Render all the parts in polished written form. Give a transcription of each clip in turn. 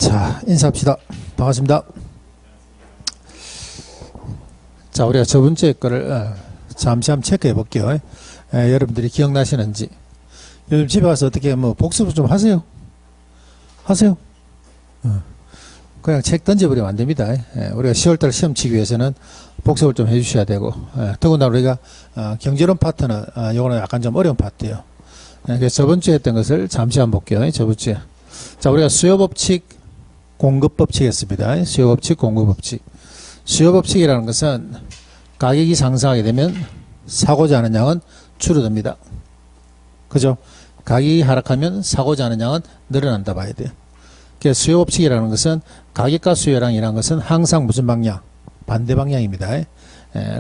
자, 인사합시다. 반갑습니다. 자, 우리가 저번주에 거를 잠시 한번 체크해 볼게요. 여러분들이 기억나시는지. 요즘 집에 와서 어떻게 복습을 좀 하세요? 하세요? 그냥 책 던져버리면 안 됩니다. 우리가 10월달 시험 치기 위해서는 복습을 좀 해주셔야 되고, 더군다나 우리가 경제론 파트는 요거는 약간 좀 어려운 파트예요. 그래서 저번주에 했던 것을 잠시 한번 볼게요. 저번주에. 자, 우리가 수요법칙, 공급법칙 했습니다. 수요법칙, 공급법칙. 수요법칙이라는 것은 가격이 상승하게 되면 사고자 하는 양은 줄어듭니다. 그죠? 가격이 하락하면 사고자 하는 양은 늘어난다 봐야 돼요. 그래서 수요법칙이라는 것은 가격과 수요량이라는 것은 항상 무슨 방향? 반대 방향입니다.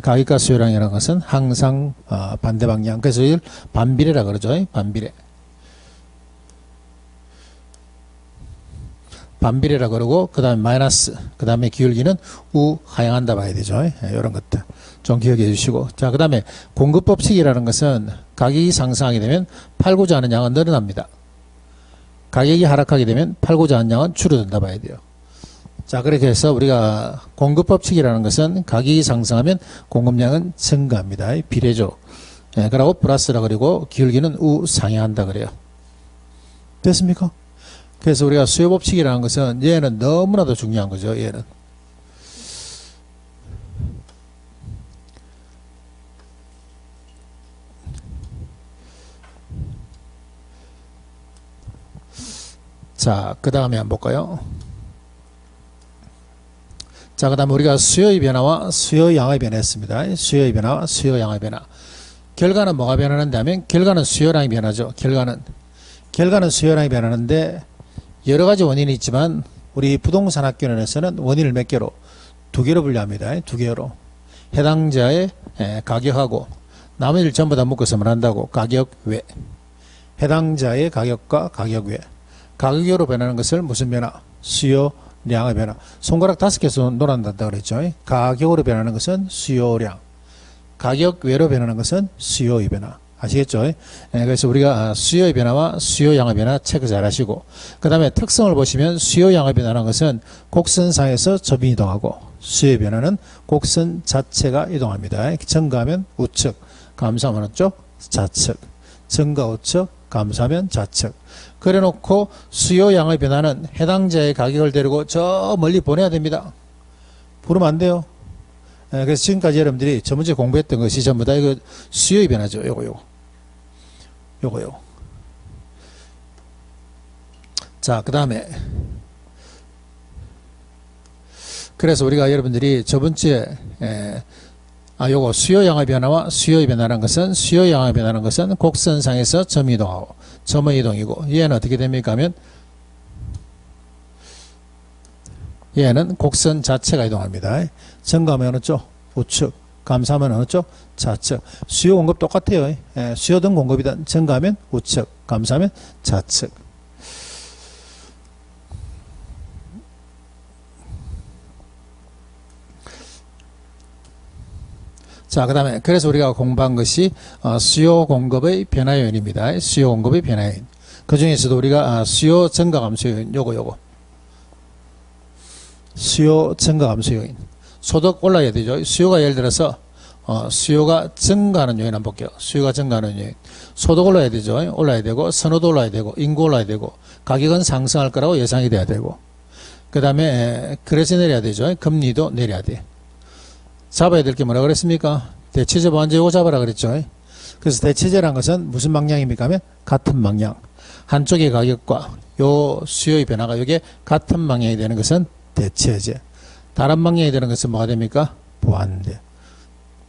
가격과 수요량이라는 것은 항상 반대 방향. 그래서 이걸 반비례라 그러죠. 반비례. 반비례라 그러고 그 다음에 마이너스, 그 다음에 기울기는 우하향한다 봐야 되죠. 이런 것들 좀 기억해 주시고. 자, 그 다음에 공급법칙이라는 것은 가격이 상승하게 되면 팔고자 하는 양은 늘어납니다. 가격이 하락하게 되면 팔고자 하는 양은 줄어든다 봐야 돼요. 자, 그렇게 해서 우리가 공급법칙이라는 것은 가격이 상승하면 공급량은 증가합니다. 비례죠. 그러고 플러스라 그리고 기울기는 우상향한다 그래요. 됐습니까? 그래서 우리가 수요법칙이라는 것은 얘는 너무나도 중요한 거죠. 얘는. 자, 그 다음에 한번 볼까요? 자, 그 다음에 우리가 수요의 변화와 수요양의 변화 했습니다. 수요의 변화와 수요양의 변화. 결과는 뭐가 변하는데 하면 결과는 수요량이 변하죠. 결과는 수요량이 변하는데 여러 가지 원인이 있지만 우리 부동산 학교론에서는 원인을 몇 개로? 두 개로 분류합니다. 두 개로. 해당자의 가격하고 나머지를 전부 다 묶어서 말한다고 가격 외. 해당자의 가격과 가격 외. 가격으로 변하는 것을 무슨 변화? 수요량의 변화. 손가락 5개에서 놀아난다 그랬죠. 가격으로 변하는 것은 수요량. 가격 외로 변하는 것은 수요의 변화. 아시겠죠? 그래서 우리가 수요의 변화와 수요양의 변화 체크 잘 하시고, 그 다음에 특성을 보시면 수요양의 변화라는 것은 곡선상에서 점이 이동하고, 수요의 변화는 곡선 자체가 이동합니다. 증가하면 우측, 감소하면 어쪽? 좌측. 증가 우측, 감소하면 좌측. 그래 놓고 수요양의 변화는 해당자의 가격을 데리고 저 멀리 보내야 됩니다. 부르면 안 돼요. 그래서 지금까지 여러분들이 저번주에 공부했던 것이 전부 다 이거 수요의 변화죠. 요거요. 자, 그 다음에 그래서 우리가 여러분들이 저번주에 요거 수요양의 변화와 수요의 변화라는 것은 수요양의 변화라는 것은 곡선상에서 점 이동하고 점의 이동이고 얘는 어떻게 됩니까 하면 얘는 곡선 자체가 이동합니다. 증가하면 어느 쪽? 우측. 감소하면 어느 쪽? 좌측. 수요 공급 똑같아요. 수요든 공급이든 증가하면 우측, 감소하면 좌측. 자, 그 다음에 그래서 우리가 공부한 것이 수요 공급의 변화 요인입니다. 수요 공급의 변화 요인. 그 중에서도 우리가 수요 증가 감소 요인 요거 수요 증가 감소 요인. 소득 올라야 되죠. 수요가 예를 들어서 수요가 증가하는 요인 한번 볼게요. 수요가 증가하는 요인. 소득 올라야 되죠. 올라야 되고 선호도 올라야 되고 인구 올라야 되고 가격은 상승할 거라고 예상이 돼야 되고 그 다음에 그래서 내려야 되죠. 금리도 내려야 돼. 잡아야 될 게 뭐라 그랬습니까? 대체제 보완제 요거 잡아라 그랬죠. 그래서 대체제란 것은 무슨 방향입니까 하면 같은 방향. 한쪽의 가격과 요 수요의 변화가 이게 같은 방향이 되는 것은 대체제. 다른 방향이 되는 것은 뭐가 됩니까? 보완대.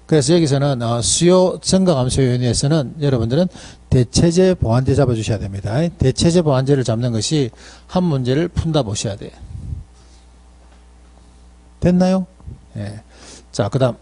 그래서 여기서는 수요 증가 감소 요인에서는 여러분들은 대체제 보완대 잡아주셔야 됩니다. 대체제 보완제를 잡는 것이 한 문제를 푼다 보셔야 돼요. 됐나요? 예. 자, 그 다음.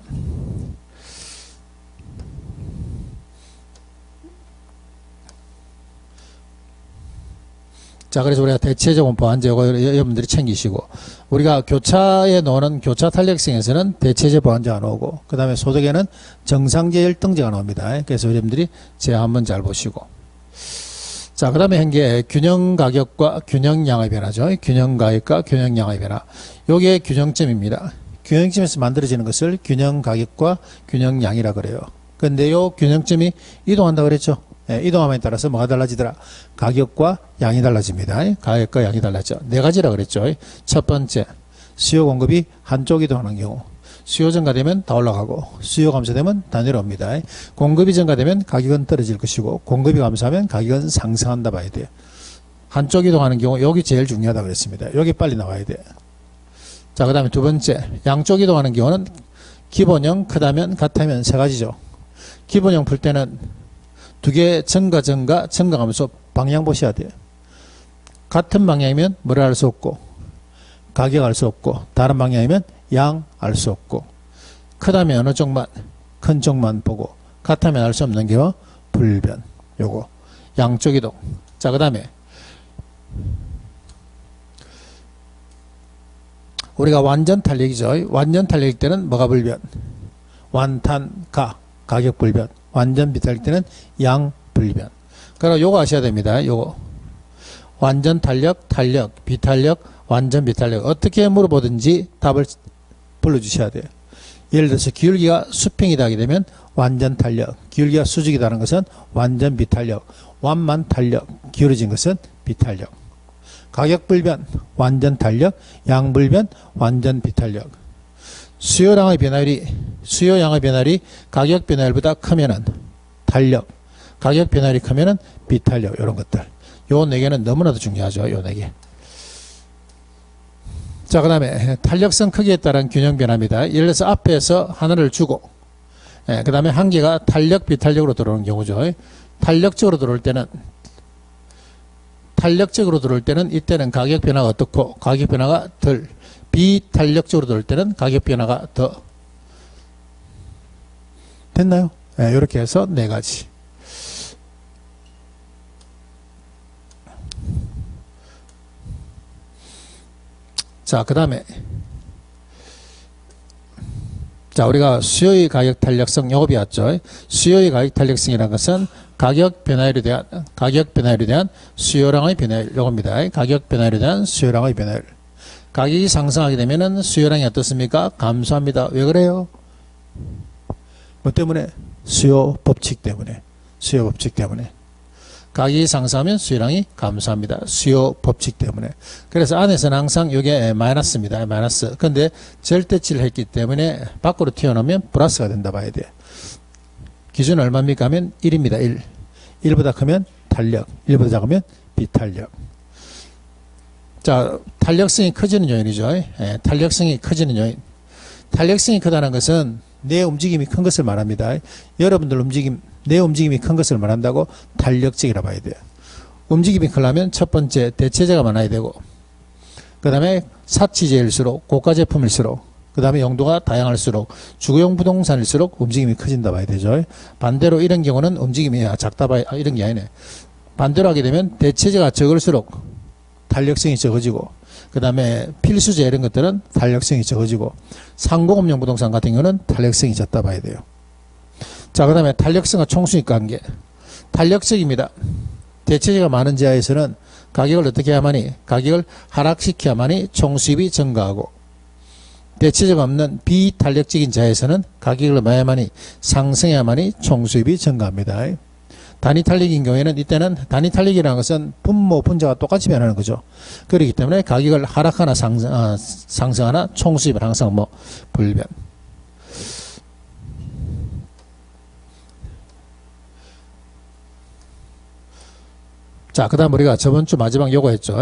자, 그래서 우리가 대체적 보완제 여러분들이 챙기시고, 우리가 교차에 나오는 교차 탄력성에서는 대체제 보완제 안 오고, 그 다음에 소득에는 정상제 1등제가 나옵니다. 그래서 여러분들이 제 한번 잘 보시고. 자, 그 다음에 한 게 균형 가격과 균형 양의 변화죠. 균형 가격과 균형 양의 변화. 요게 균형점입니다. 균형점에서 만들어지는 것을 균형 가격과 균형 양이라 그래요. 근데 요 균형점이 이동한다 그랬죠. 예, 이동함에 따라서 뭐가 달라지더라? 가격과 양이 달라집니다. 가격과 양이 달라져. 네 가지라 그랬죠. 첫 번째, 수요 공급이 한쪽 이동하는 경우. 수요 증가되면 다 올라가고 수요 감소되면 다 내려옵니다. 공급이 증가되면 가격은 떨어질 것이고 공급이 감소하면 가격은 상승한다 봐야 돼요. 한쪽 이동하는 경우 여기 제일 중요하다 그랬습니다. 여기 빨리 나와야 돼요. 자, 그 다음에 두 번째, 양쪽 이동하는 경우는 기본형, 크다면, 같다면 세 가지죠. 기본형 풀 때는 두 개 증가 감소 방향 보셔야 돼요. 같은 방향이면 뭐를 알 수 없고 가격 알 수 없고 다른 방향이면 양 알 수 없고 크다면 어느 쪽만 큰 쪽만 보고 같다면 알 수 없는 게 불변. 요거 양쪽 이동. 자, 그 다음에 우리가 완전 탄력이죠. 완전 탄력일 때는 뭐가 불변? 완탄가 가격 불변. 완전 비탄력 때는 양 불변. 그럼 요거 아셔야 됩니다. 요거 완전 탄력, 비탄력, 완전 비탄력 어떻게 물어보든지 답을 불러주셔야 돼요. 예를 들어서 기울기가 수평이다 하게 되면 완전 탄력, 기울기가 수직이다는 것은 완전 비탄력, 완만 탄력, 기울어진 것은 비탄력. 가격 불변, 완전 탄력, 양 불변, 완전 비탄력. 수요량의 변화율이 가격 변화율보다 크면은 탄력, 가격 변화율이 크면은 비탄력, 이런 것들. 요 네 개는 너무나도 중요하죠. 요 네 개. 자, 그 다음에 탄력성 크기에 따른 균형 변화입니다. 예를 들어서 앞에서 하나를 주고, 그 다음에 한 개가 탄력, 비탄력으로 들어오는 경우죠. 탄력적으로 들어올 때는 이때는 가격 변화가 어떻고 가격 변화가 덜, 비탄력적으로 들어올 때는 가격 변화가 더. 됐나요? 이렇게 해서 네 가지. 자, 그 다음에 자, 우리가 수요의 가격 탄력성 요거 배웠죠. 수요의 가격 탄력성이라는 것은 가격 변화율에 대한 수요량의 변화율 요겁니다. 가격 변화율에 대한 수요량의 변화율. 가격이 상승하게 되면은 수요량이 어떻습니까? 감소합니다. 왜 그래요? 뭐 때문에? 수요 법칙 때문에. 가격이 상승하면 수요량이 감소합니다. 수요 법칙 때문에. 그래서 안에서는 항상 이게 마이너스입니다. 마이너스. 근데 절대치를 했기 때문에 밖으로 튀어나오면 플러스가 된다 봐야 돼요. 기준 얼마입니까 하면 1입니다. 1. 1보다 크면 탄력, 1보다 작으면 비탄력. 자, 탄력성이 커지는 요인이죠. 탄력성이 커지는 요인. 탄력성이 크다는 것은 내 움직임이 큰 것을 말합니다. 여러분들 내 움직임이 큰 것을 말한다고 탄력적이라 봐야 돼요. 움직임이 크려면 첫 번째 대체재가 많아야 되고, 그 다음에 사치재일수록, 고가 제품일수록, 그 다음에 용도가 다양할수록, 주거용 부동산일수록 움직임이 커진다 봐야 되죠. 반대로 이런 경우는 움직임이 작다 봐야, 이런 게 아니네. 반대로 하게 되면 대체재가 적을수록 탄력성이 적어지고, 그 다음에 필수재 이런 것들은 탄력성이 적어지고, 상공업용 부동산 같은 경우는 탄력성이 적다 봐야 돼요. 자, 그 다음에 탄력성과 총수익 관계. 탄력적입니다. 대체재가 많은 지하에서는 가격을 어떻게 해야만이? 가격을 하락시켜야만이 총수입이 증가하고, 대체재가 없는 비탄력적인 지하에서는 가격을 마야만이 상승해야만이 총수입이 증가합니다. 단위 탄력인 경우에는 이때는 단위 탄력이라는 것은 분모 분자가 똑같이 변하는 거죠. 그렇기 때문에 가격을 하락하나 상승하나 총수입은 항상 불변. 자, 그 다음 우리가 저번 주 마지막 요거 했죠.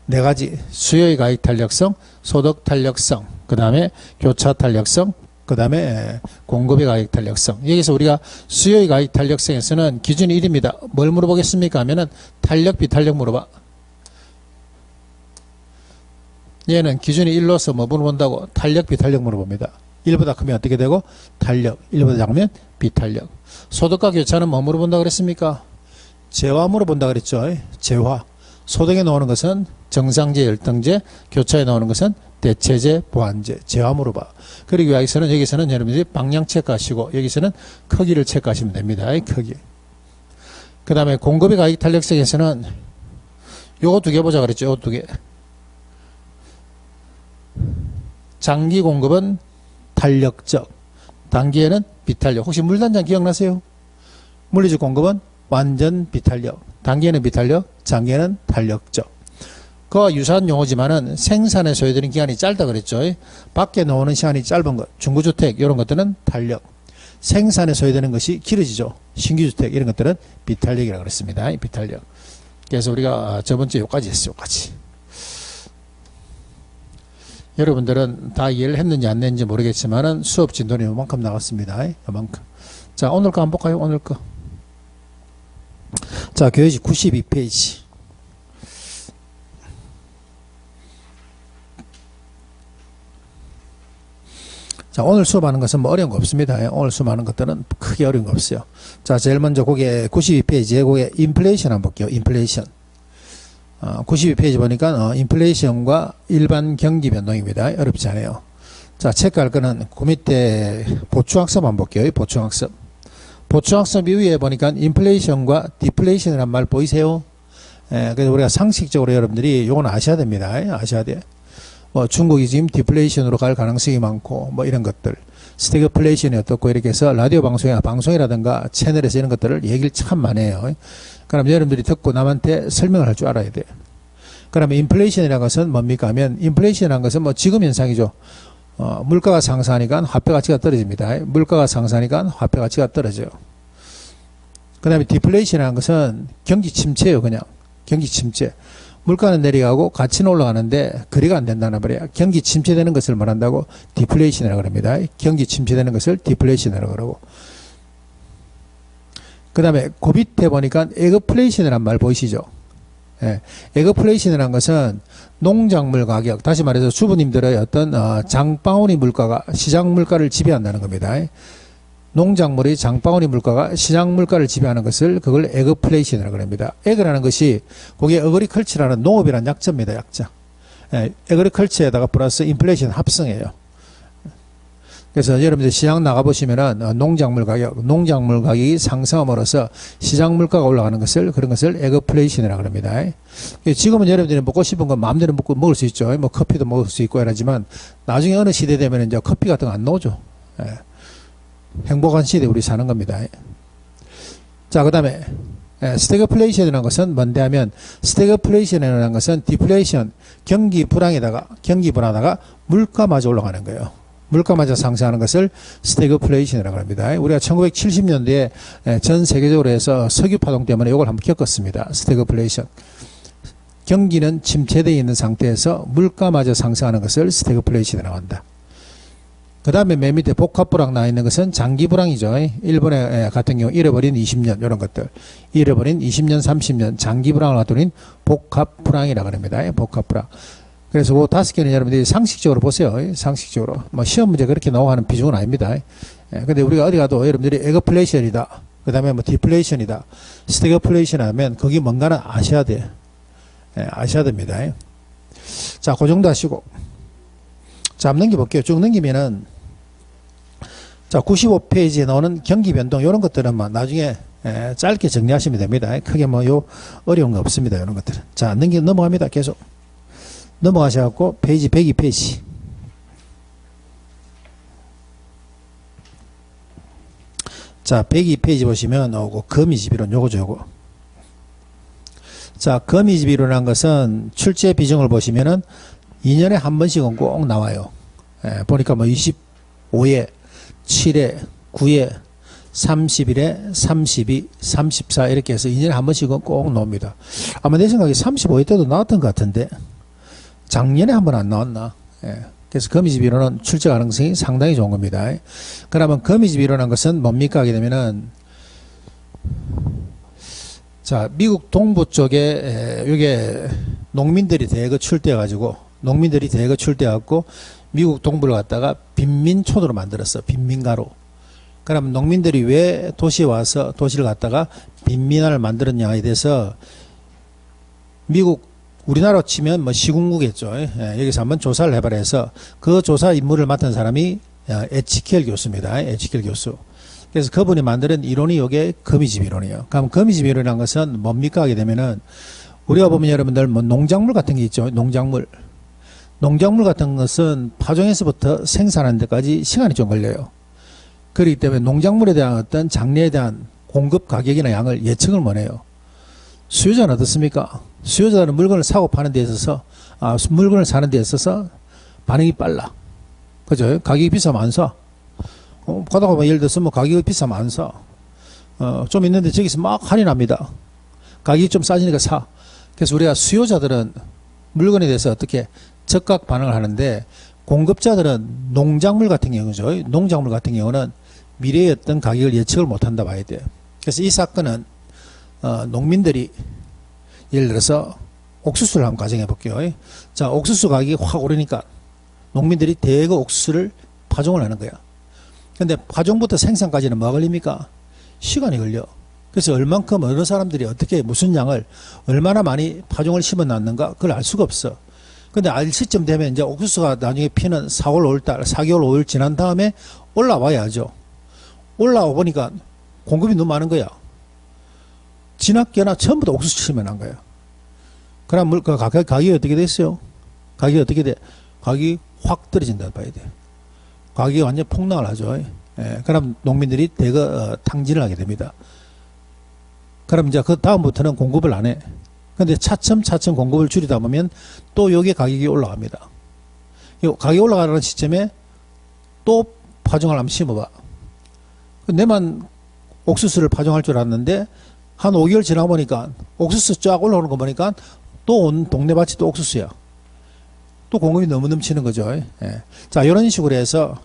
네 가지. 수요의 가격 탄력성, 소득 탄력성, 그 다음에 교차 탄력성, 그 다음에 공급의 가격 탄력성. 여기서 우리가 수요의 가격 탄력성에서는 기준이 1입니다. 뭘 물어보겠습니까 하면은 탄력, 비탄력 물어봐. 얘는 기준이 1로서 뭐 물어본다고? 탄력, 비탄력 물어봅니다. 1보다 크면 어떻게 되고? 탄력. 1보다 작으면 비탄력. 소득과 교차는 뭐 물어본다 그랬습니까? 재화 물어본다 그랬죠. 재화. 소득에 나오는 것은 정상재, 열등재, 교차에 나오는 것은 대체재, 보완재, 재화 물어봐. 그리고 여기서는 여러분들이 방향 체크하시고 여기서는 크기를 체크하시면 됩니다. 크기. 그 다음에 공급의 가격 탄력성에서는 요거 두 개 보자 그랬죠. 요거 두 개. 장기 공급은 탄력적, 단기에는 비탄력. 혹시 물단장 기억나세요? 물리적 공급은 완전 비탄력, 단기에는 비탄력, 장기에는 탄력적. 그와 유사한 용어지만은 생산에 소요되는 기간이 짧다 그랬죠. 밖에 나오는 시간이 짧은 것, 중구주택 이런 것들은 탄력. 생산에 소요되는 것이 길어지죠. 신규주택 이런 것들은 비탄력이라고 그랬습니다. 비탄력. 그래서 우리가 저번주에 요까지 했어요. 요까지. 여러분들은 다 이해를 했는지 안 했는지 모르겠지만은 수업 진도는 요만큼 나갔습니다. 요만큼. 자, 오늘 거 한번 볼까요? 오늘 거. 자, 교재지 92페이지. 자, 오늘 수업하는 것은 뭐 어려운 거 없습니다. 오늘 수업하는 것들은 크게 어려운 거 없어요. 자, 제일 먼저 거기에 92페이지에 거기에 인플레이션 한번 볼게요. 인플레이션. 92페이지 보니까 인플레이션과 일반 경기 변동입니다. 어렵지 않아요. 자, 체크할 거는 그 밑에 보충학습 한번 볼게요. 보충학습. 보충학습 이후에 보니까 인플레이션과 디플레이션이란 말 보이세요? 그래서 우리가 상식적으로 여러분들이 요건 아셔야 됩니다. 아셔야 돼. 뭐 중국이 지금 디플레이션으로 갈 가능성이 많고 뭐 이런 것들, 스태그플레이션이 어떻고 이렇게 해서 라디오 방송이라든가 채널에서 이런 것들을 얘기를 참 많이 해요. 그럼 여러분들이 듣고 남한테 설명을 할 줄 알아야 돼요. 그러면 인플레이션이라는 것은 뭡니까 하면, 인플레이션이라는 것은 뭐 지금 현상이죠. 물가가 상승하니까 화폐 가치가 떨어집니다. 물가가 상승하니까 화폐 가치가 떨어져요. 그 다음에 디플레이션이라는 것은 경기 침체예요. 그냥 경기 침체. 물가는 내려가고 가치는 올라가는데 거래가 안 된다는 말이야. 경기 침체되는 것을 말한다고 디플레이션이라고 합니다. 경기 침체되는 것을 디플레이션이라고 그러고. 그 다음에 그 밑에 보니까 에그플레이션이라는 말 보이시죠? 에그플레이션이라는 것은 농작물 가격, 다시 말해서 주부님들의 어떤 장바구니 물가가 시장 물가를 지배한다는 겁니다. 농작물의 장바구니 물가가 시장 물가를 지배하는 것을 그걸 에그플레이션이라고 합니다. 에그라는 것이 그게 어그리컬처라는 농업이라는 약자입니다. 약자. 에그리컬처에다가 플러스 인플레이션 합성이에요. 그래서 여러분들 시장 나가보시면은 농작물 가격이 상승함으로써 시장 물가가 올라가는 것을, 그런 것을 에그플레이션이라고 합니다. 지금은 여러분들이 먹고 싶은 건 마음대로 먹을 수 있죠. 뭐 커피도 먹을 수 있고 이러지만 나중에 어느 시대 되면 이제 커피 같은 거 안 나오죠. 행복한 시대에 우리 사는 겁니다. 자, 그 다음에 스태그플레이션이라는 것은 뭔데 하면, 스태그플레이션이라는 것은 디플레이션, 경기 불황하다가 물가마저 올라가는 거예요. 물가마저 상승하는 것을 스태그플레이션이라고 합니다. 우리가 1970년대에 전 세계적으로 해서 석유 파동 때문에 이걸 한번 겪었습니다. 스태그플레이션. 경기는 침체되어 있는 상태에서 물가마저 상승하는 것을 스태그플레이션이라고 한다. 그 다음에 맨 밑에 복합불황 나와 있는 것은 장기불황이죠. 일본의 같은 경우 잃어버린 20년 이런 것들, 잃어버린 20년 30년 장기불황을 갖다는 복합불황이라고 합니다. 복합불황. 그래서 그 5개는 여러분들이 상식적으로 보세요. 상식적으로. 뭐 시험 문제 그렇게 나오고 하는 비중은 아닙니다. 근데 우리가 어디 가도 여러분들이 에그플레이션이다, 그 다음에 뭐 디플레이션이다, 스태그플레이션 하면 거기 뭔가는 아셔야 돼. 아셔야 됩니다. 자, 그 정도 하시고. 자, 한번 넘겨볼게요. 쭉 넘기면은, 자, 95페이지에 나오는 경기 변동, 이런 것들은 뭐 나중에 짧게 정리하시면 됩니다. 크게 뭐 어려운 거 없습니다. 이런 것들은. 자, 넘어갑니다. 계속. 넘어가셔갖고, 페이지 102페이지. 자, 102페이지 보시면, 거미집이론 요거죠, 요거. 자, 거미집이론이라는 것은 출제 비중을 보시면은 2년에 한 번씩은 꼭 나와요. 보니까 뭐 25회, 7회, 9회, 31회, 32, 34 이렇게 해서 2년에 한 번씩은 꼭 나옵니다. 아마 내 생각에 35회 때도 나왔던 것 같은데 작년에 한 번 안 나왔나. 그래서 거미집 이론은 출제 가능성이 상당히 좋은 겁니다. 그러면 거미집 이론한 것은 뭡니까 하게 되면은, 자, 미국 동부 쪽에 이게 농민들이 대거 출대해가지고 미국 동부를 갖다가 빈민촌으로 만들었어. 빈민가로. 그러면 농민들이 왜 도시에 와서 도시를 갖다가 빈민화를 만들었냐에 대해서 우리나라로 치면 뭐 시군구겠죠. 여기서 한번 조사를 해봐라 해서 그 조사 임무를 맡은 사람이 에치켈 교수입니다. 에치켈 교수. 그래서 그분이 만드는 이론이 이게 거미집 이론이에요. 그럼 거미집 이론이라는 것은 뭡니까 하게 되면은 우리가 보면 여러분들 뭐 농작물 같은 게 있죠. 농작물 같은 것은 파종에서부터 생산하는 데까지 시간이 좀 걸려요. 그렇기 때문에 농작물에 대한 어떤 장래에 대한 공급 가격이나 양을 예측을 못해요. 수요자는 어떻습니까? 수요자는 물건을 사고 파는 데 있어서 물건을 사는 데 있어서 반응이 빨라. 그죠? 가격이 비싸면 안 사. 가다가 뭐 예를 들어서 뭐 가격이 비싸면 안 사. 좀 있는데 저기서 막 할인합니다. 가격이 좀 싸지니까 사. 그래서 우리가 수요자들은 물건에 대해서 어떻게 적각 반응을 하는데 공급자들은 농작물 같은 경우죠. 농작물 같은 경우는 미래의 어떤 가격을 예측을 못한다 봐야 돼요. 그래서 이 사건은 농민들이 예를 들어서 옥수수를 한번 가정해 볼게요. 자, 옥수수 가격이 확 오르니까 농민들이 대거 옥수수를 파종을 하는 거야. 근데 파종부터 생산까지는 뭐가 걸립니까? 시간이 걸려. 그래서 얼만큼 어느 사람들이 어떻게 무슨 양을 얼마나 많이 파종을 심어 놨는가 그걸 알 수가 없어. 근데 알 시점 되면 이제 옥수수가 나중에 피는 4월 5월달 4개월 5일 지난 다음에 올라와야죠. 올라와 보니까 공급이 너무 많은 거야. 지났게나 전부 다 옥수수 심어 난 거야. 그럼 가격이 어떻게 됐어요? 가격이 어떻게 돼? 가격이 확 떨어진다 봐야 돼. 가격이 완전 폭락을 하죠. 그럼 농민들이 대거 탕진을 하게 됩니다. 그럼 이제 그 다음부터는 공급을 안 해. 근데 차츰 공급을 줄이다 보면 또 여기에 가격이 올라갑니다. 가격이 올라가는 시점에 또 파종을 한번 심어봐. 내만 옥수수를 파종할 줄 알았는데 한 5개월 지나 보니까 옥수수 쫙 올라오는 거 보니까 또 온 동네 밭이 또 옥수수야. 또 공급이 너무 넘치는 거죠. 자, 이런 식으로 해서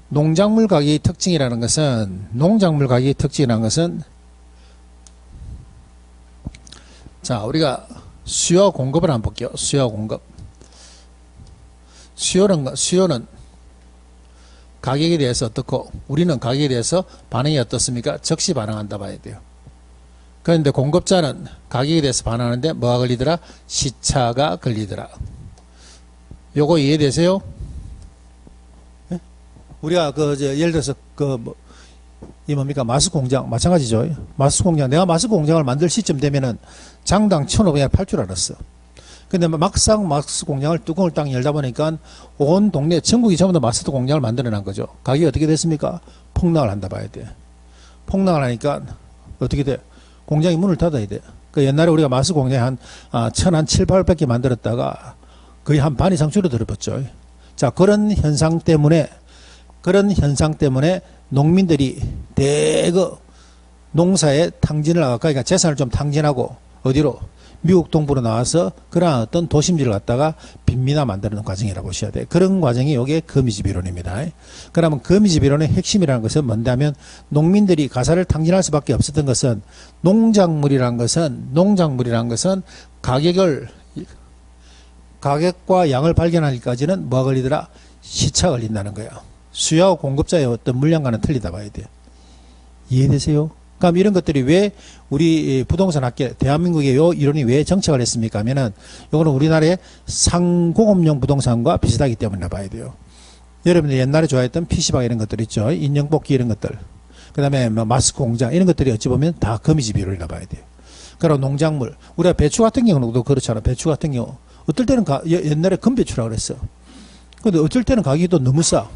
농작물 가격의 특징이라는 것은 자, 우리가 수요와 공급을 한번 볼게요. 수요와 공급. 수요는 가격에 대해서 어떻고 우리는 가격에 대해서 반응이 어떻습니까? 즉시 반응한다 봐야 돼요. 그런데 공급자는 가격에 대해서 반응하는데 뭐가 걸리더라? 시차가 걸리더라. 요거 이해되세요? 네? 우리가 예를 들어서 이 뭡니까? 마스 공장 마찬가지죠. 마스 공장 내가 마스 공장을 만들 시점 되면은 장당 1,500원 팔 줄 알았어. 근데 막상 마스 공장을 뚜껑을 딱 열다 보니까 온 동네 전국이 전부 다 마스 공장을 만들어 난 거죠. 가격이 어떻게 됐습니까? 폭락을 한다 봐야 돼. 폭락을 하니까 어떻게 돼? 공장이 문을 닫아야 돼. 그 옛날에 우리가 마스 공장에 한 700개 만들었다가 거의 한 반 이상 줄어들었죠. 자, 그런 현상 때문에 농민들이 대거 농사에 탕진을 하고, 그러니까 재산을 좀 탕진하고 어디로? 미국 동부로 나와서 그러한 어떤 도심지를 갖다가 빈민화 만드는 과정이라고 보셔야 돼요. 그런 과정이 이게 거미집 이론입니다. 그러면 거미집 이론의 핵심이라는 것은 뭔냐면 농민들이 가사를 탕진할 수밖에 없었던 것은 농작물이라는 것은 가격과 양을 발견하기까지는 뭐가 걸리더라? 시차가 걸린다는 거예요. 수요와 공급자의 어떤 물량과는 틀리다 봐야 돼요. 이해되세요? 그럼 이런 것들이 왜 우리 부동산 학계 대한민국의 요 이론이 왜 정착을 했습니까 하면은 요거는 우리나라의 상공업용 부동산과 비슷하기 때문에 봐야 돼요. 여러분들 옛날에 좋아했던 PC방 이런 것들 있죠. 인형뽑기 이런 것들. 그 다음에 뭐 마스크 공장 이런 것들이 어찌 보면 다 거미집 이론이라 봐야 돼요. 그리고 농작물. 우리가 배추 같은 경우도 그렇잖아. 배추 같은 경우. 어떨 때는 옛날에 금배추라고 그랬어. 근데 어쩔 때는 가격이 또 너무 싸.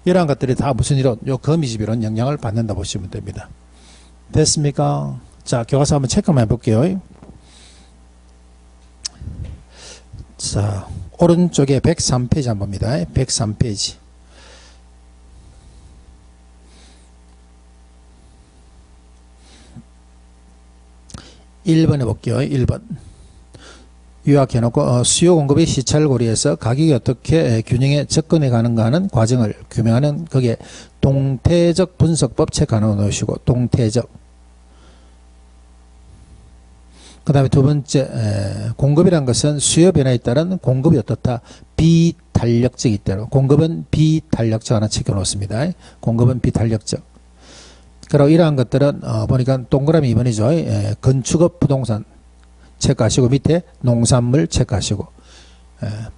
이러한 것들이 다 무슨 이론? 요 거미집 이론 영향을 받는다 보시면 됩니다. 됐습니까? 자, 교과서 한번 체크 한번 해볼게요. 자, 오른쪽에 103페이지 한번 봅니다. 103페이지. 1번 해볼게요. 1번. 요약해놓고 수요 공급의 시차를 고려해서 가격이 어떻게 균형에 접근해 가는가 하는 과정을 규명하는 거기에 동태적 분석법 책 하나 넣으시고 동태적. 그 다음에 두 번째 공급이란 것은 수요 변화에 따른 공급이 어떻다? 비탄력적이 있다. 공급은 비탄력적 하나 체크 놓습니다. 공급은 비탄력적. 그리고 이러한 것들은 보니까 동그라미 2번이죠. 건축업 부동산 체크하시고 밑에 농산물 체크하시고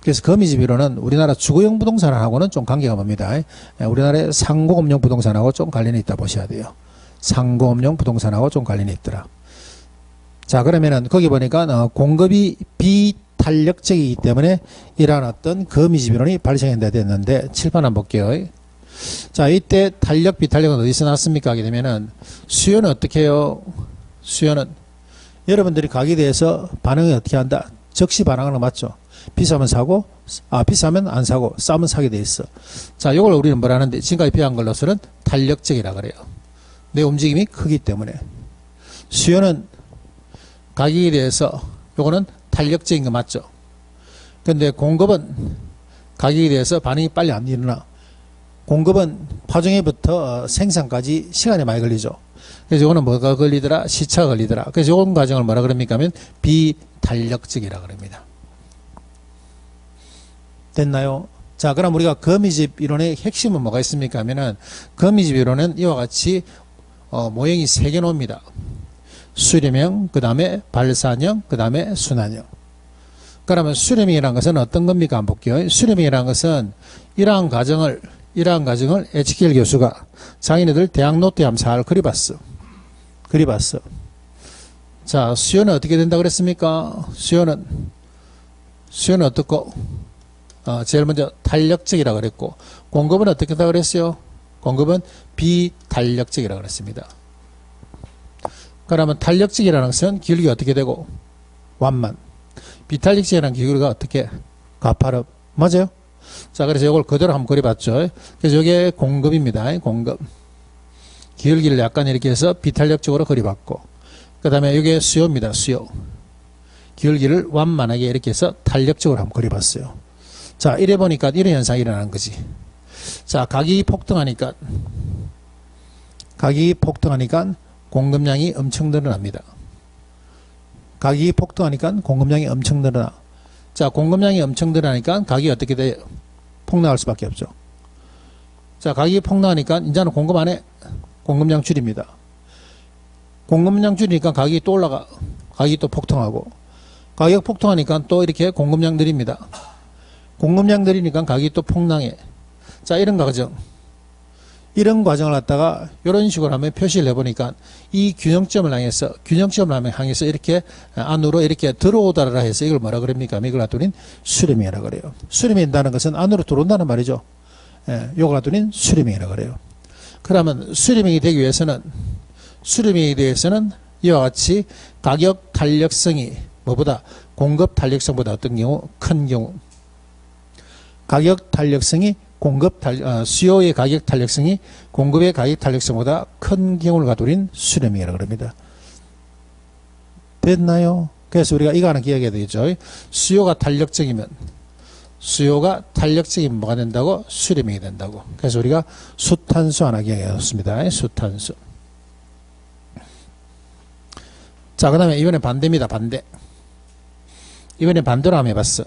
그래서 거미집 이론은 우리나라 주거용 부동산하고는 좀 관계가 멉니다. 우리나라의 상공업용 부동산하고 좀 관련이 있다 보셔야 돼요. 상공업용 부동산하고 좀 관련이 있더라. 자, 그러면은 거기 보니까 공급이 비탄력적이기 때문에 이러한 어떤 거미집 이론이 발생한다 됐는데 칠판 한번 볼게요. 자, 이때 탄력 비탄력은 어디서 났습니까? 하게 되면은 수요는 어떻게 해요? 수요는 여러분들이 가격에 대해서 반응이 어떻게 한다? 즉시 반응하는 거 맞죠? 비싸면 사고, 비싸면 안 사고, 싸면 사게 돼 있어. 자, 요걸 우리는 뭐라 하는데, 지금까지 비한 걸로서는 탄력적이라 그래요. 내 움직임이 크기 때문에. 수요는 가격에 대해서, 요거는 탄력적인 거 맞죠? 근데 공급은 가격에 대해서 반응이 빨리 안 일어나. 공급은 파종에부터 생산까지 시간이 많이 걸리죠. 그래서 요거는 뭐가 걸리더라? 시차가 걸리더라. 그래서 요런 과정을 뭐라 그럽니까 하면 비탄력적이라 그럽니다. 됐나요? 자, 그럼 우리가 거미집 이론의 핵심은 뭐가 있습니까 하면은 거미집 이론은 이와 같이 모형이 3개 나옵니다. 수렴형, 그 다음에 발산형, 그 다음에 순환형. 그러면 수렴형이라는 것은 어떤 겁니까? 한번 볼게요. 수렴형이라는 것은 이러한 과정을 HKL 교수가 자기네들 대학 노트에 한번 잘 그려봤어. 자, 수요는 어떻게 된다 그랬습니까? 수요는 어떻고? 제일 먼저 탄력적이라고 그랬고, 공급은 어떻게 한다고 그랬어요? 공급은 비탄력적이라고 그랬습니다. 그러면 탄력적이라는 것은 기울기가 어떻게 되고? 완만. 비탄력적이라는 기울기가 어떻게? 가파릅. 맞아요? 자, 그래서 이걸 그대로 한번 그려봤죠. 그래서 이게 공급입니다. 공급. 기울기를 약간 이렇게 해서 비탄력적으로 그려봤고, 그 다음에 이게 수요입니다. 수요. 기울기를 완만하게 이렇게 해서 탄력적으로 한번 그려봤어요. 자, 이래 보니까 이런 현상이 일어나는 거지. 자, 가격이 폭등하니까 공급량이 엄청 늘어납니다. 가격이 폭등하니까 공급량이 엄청 늘어나. 자, 공급량이 엄청 늘어나니까 가격이 어떻게 돼요? 폭락할 수밖에 없죠. 자, 가격이 폭락하니까 이제는 공급 안 해. 공급량 줄입니다. 공급량 줄이니까 가격이 또 올라가. 가격이 또 폭등하고. 가격 폭등하니까 또 이렇게 공급량 늘립니다. 공급량 늘리니까 가격이 또 폭락해. 자, 이런 과정을 갖다가 이런 식으로 하면 표시를 해보니까 이 균형점을 향해서 이렇게 안으로 이렇게 들어오다라 해서 이걸 뭐라 그럽니까? 이걸 갖더니 수렴이라 그래요. 수렴이라는 것은 안으로 들어온다는 말이죠. 이걸 갖더니 수렴이라 그래요. 그러면 수렴이 되기 위해서는 이와 같이 가격 탄력성이 뭐보다 공급 탄력성보다 어떤 경우? 큰 경우. 가격 탄력성이 수요의 가격 탄력성이 공급의 가격 탄력성보다 큰 경우를 가두린 수렴이라고 합니다. 됐나요? 그래서 우리가 이거 하나 기억해야 되겠죠. 수요가 탄력적이면 뭐가 된다고? 수렴이 된다고. 그래서 우리가 수탄수 하나 기억해뒀습니다. 수탄수. 자, 그 다음에 이번에 반대입니다. 반대. 이번에 반대로 한번 해봤어.